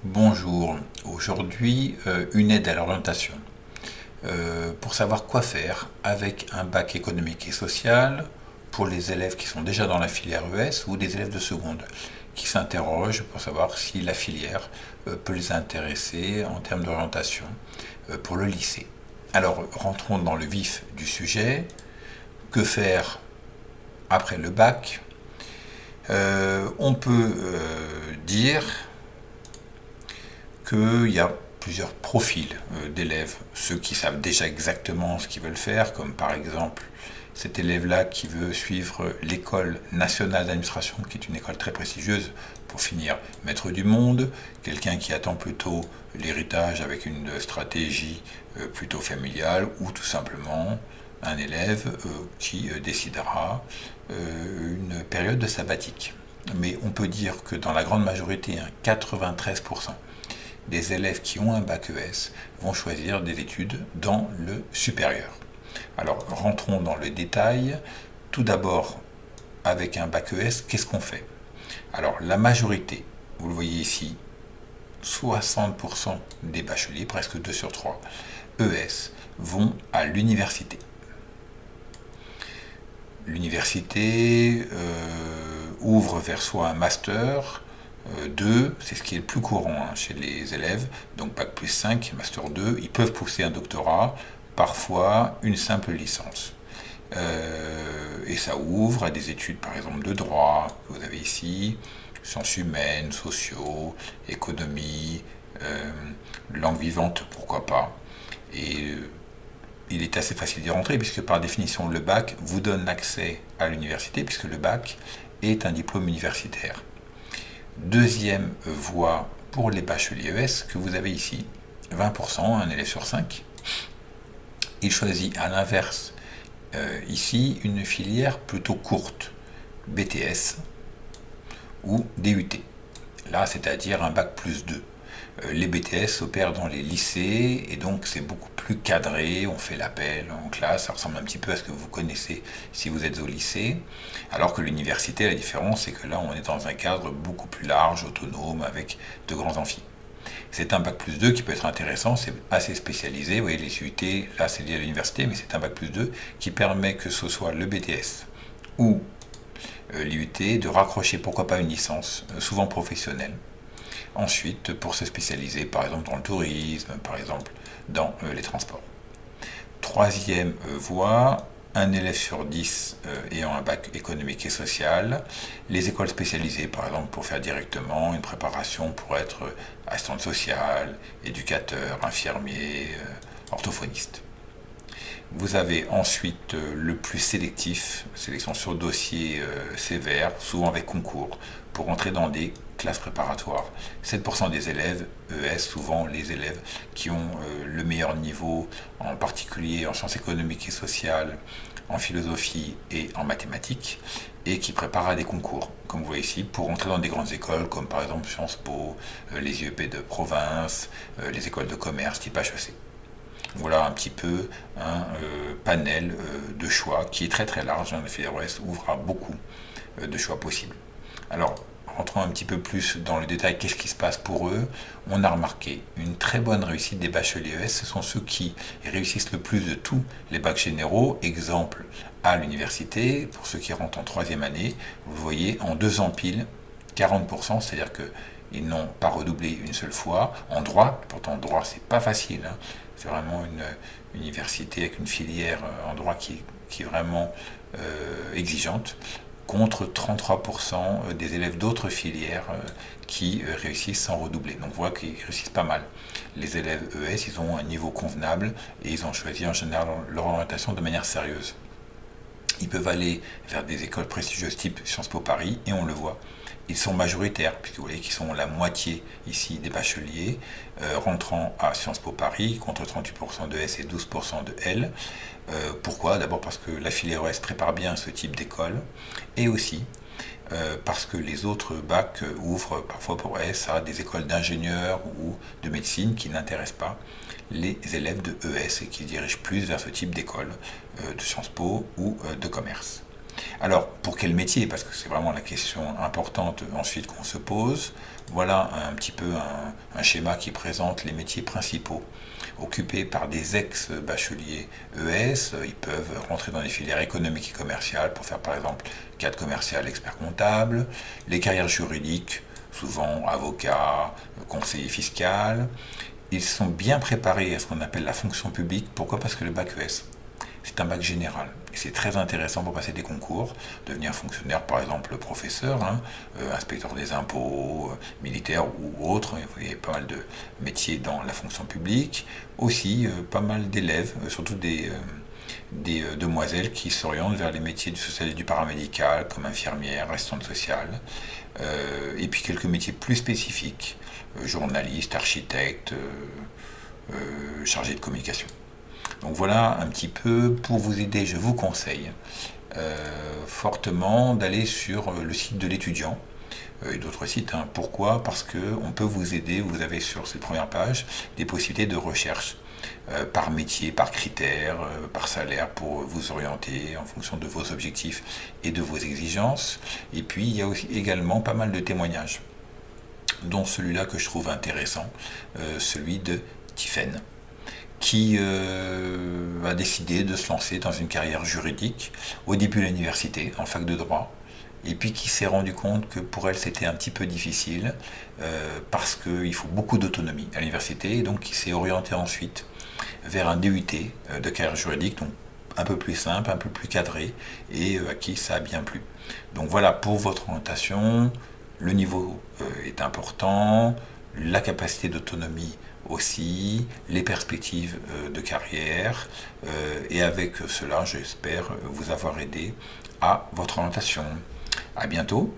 Bonjour, aujourd'hui une aide à l'orientation pour savoir quoi faire avec un bac économique et social pour les élèves qui sont déjà dans la filière ES ou des élèves de seconde qui s'interrogent pour savoir si la filière peut les intéresser en termes d'orientation pour le lycée. Alors rentrons dans le vif du sujet. Que faire après le bac? On peut dire qu'il y a plusieurs profils d'élèves. Ceux qui savent déjà exactement ce qu'ils veulent faire, comme par exemple cet élève-là qui veut suivre l'école nationale d'administration, qui est une école très prestigieuse, pour finir maître du monde, quelqu'un qui attend plutôt l'héritage avec une stratégie plutôt familiale, ou tout simplement un élève qui décidera une période de sabbatique. Mais on peut dire que dans la grande majorité, 93% des élèves qui ont un bac ES vont choisir des études dans le supérieur. Alors rentrons dans le détail. Tout d'abord, avec un bac ES, qu'est-ce qu'on fait? Alors la majorité, vous le voyez ici, 60% des bacheliers, presque 2 sur 3, ES, vont à l'université. L'université ouvre vers soi un master, 2, c'est ce qui est le plus courant chez les élèves, donc bac plus 5, master 2, ils peuvent pousser un doctorat, parfois une simple licence. Et ça ouvre à des études par exemple de droit, que vous avez ici, sciences humaines, sociaux, économie, langue vivante, pourquoi pas. Et il est assez facile d'y rentrer puisque par définition le bac vous donne l'accès à l'université puisque le bac est un diplôme universitaire. Deuxième voie pour les bacheliers ES que vous avez ici, 20%, un élève sur 5. Il choisit à l'inverse ici une filière plutôt courte, BTS ou DUT. Là, c'est-à-dire un bac plus 2. Les BTS opèrent dans les lycées et donc c'est beaucoup plus cadré, on fait l'appel en classe, ça ressemble un petit peu à ce que vous connaissez si vous êtes au lycée, alors que l'université, la différence c'est que là on est dans un cadre beaucoup plus large, autonome, avec de grands amphis. C'est un bac plus 2 qui peut être intéressant, c'est assez spécialisé, vous voyez les UT, là c'est lié à l'université, mais c'est un bac plus 2 qui permet que ce soit le BTS ou l'IUT de raccrocher pourquoi pas une licence, souvent professionnelle. Ensuite, pour se spécialiser par exemple dans le tourisme, par exemple dans les transports. Troisième voie, un élève sur 10 ayant un bac économique et social, les écoles spécialisées par exemple pour faire directement une préparation pour être assistante sociale, éducateur, infirmier, orthophoniste. Vous avez ensuite le plus sélectif, sélection sur dossier sévère, souvent avec concours, pour entrer dans des classes préparatoires. 7% des élèves ES, souvent les élèves qui ont le meilleur niveau, en particulier en sciences économiques et sociales, en philosophie et en mathématiques, et qui préparent à des concours, comme vous voyez ici, pour entrer dans des grandes écoles, comme par exemple Sciences Po, les IEP de province, les écoles de commerce type HEC. Voilà un petit peu un panel de choix qui est très très large. La filière Ouest ouvre à beaucoup de choix possibles. Alors, rentrons un petit peu plus dans le détail, qu'est-ce qui se passe pour eux? On a remarqué une très bonne réussite des bacheliers ES, ce sont ceux qui réussissent le plus de tous les bacs généraux. Exemple, à l'université, pour ceux qui rentrent en troisième année, vous voyez en 2 ans pile, 40%, c'est-à-dire que ils n'ont pas redoublé une seule fois. En droit, pourtant en droit c'est pas facile, c'est vraiment une université avec une filière en droit qui est vraiment exigeante, contre 33% des élèves d'autres filières qui réussissent sans redoubler. Donc on voit qu'ils réussissent pas mal. Les élèves ES, ils ont un niveau convenable et ils ont choisi en général leur orientation de manière sérieuse. Ils peuvent aller vers des écoles prestigieuses type Sciences Po Paris et on le voit. Ils sont majoritaires, puisque vous voyez qu'ils sont la moitié ici des bacheliers rentrant à Sciences Po Paris, contre 38% de S et 12% de L. Pourquoi? D'abord parce que la filière ES prépare bien ce type d'école, et aussi parce que les autres bacs ouvrent parfois pour S à des écoles d'ingénieurs ou de médecine qui n'intéressent pas les élèves de ES et qui se dirigent plus vers ce type d'école de Sciences Po ou de commerce. Alors, pour quel métier? Parce que c'est vraiment la question importante ensuite qu'on se pose. Voilà un petit peu un schéma qui présente les métiers principaux occupés par des ex-bacheliers ES. Ils peuvent rentrer dans les filières économiques et commerciales pour faire par exemple cadre commercial, expert comptable, les carrières juridiques, souvent avocat, conseiller fiscal. Ils sont bien préparés à ce qu'on appelle la fonction publique. Pourquoi? Parce que le bac ES, c'est un bac général. Et c'est très intéressant pour passer des concours, devenir fonctionnaire, par exemple professeur, hein, inspecteur des impôts, militaire ou autre. Il y a pas mal de métiers dans la fonction publique. Aussi, pas mal d'élèves, surtout des demoiselles qui s'orientent vers les métiers du social et du paramédical, comme infirmière, assistante sociale. Et puis quelques métiers plus spécifiques, journaliste, architecte, chargé de communication. Donc voilà un petit peu pour vous aider, je vous conseille fortement d'aller sur le site de l'étudiant et d'autres sites. Hein. Pourquoi? Parce qu'on peut vous aider, vous avez sur cette première page des possibilités de recherche par métier, par critères, par salaire pour vous orienter en fonction de vos objectifs et de vos exigences. Et puis il y a aussi également pas mal de témoignages, dont celui-là que je trouve intéressant, celui de Tiffaine, qui a décidé de se lancer dans une carrière juridique au début de l'université, en fac de droit, et puis qui s'est rendu compte que pour elle c'était un petit peu difficile parce qu'il faut beaucoup d'autonomie à l'université, et donc qui s'est orientée ensuite vers un DUT de carrière juridique, donc un peu plus simple, un peu plus cadré, et à qui ça a bien plu. Donc voilà pour votre orientation, le niveau est important, la capacité d'autonomie aussi, les perspectives de carrière, et avec cela, j'espère vous avoir aidé à votre orientation. À bientôt.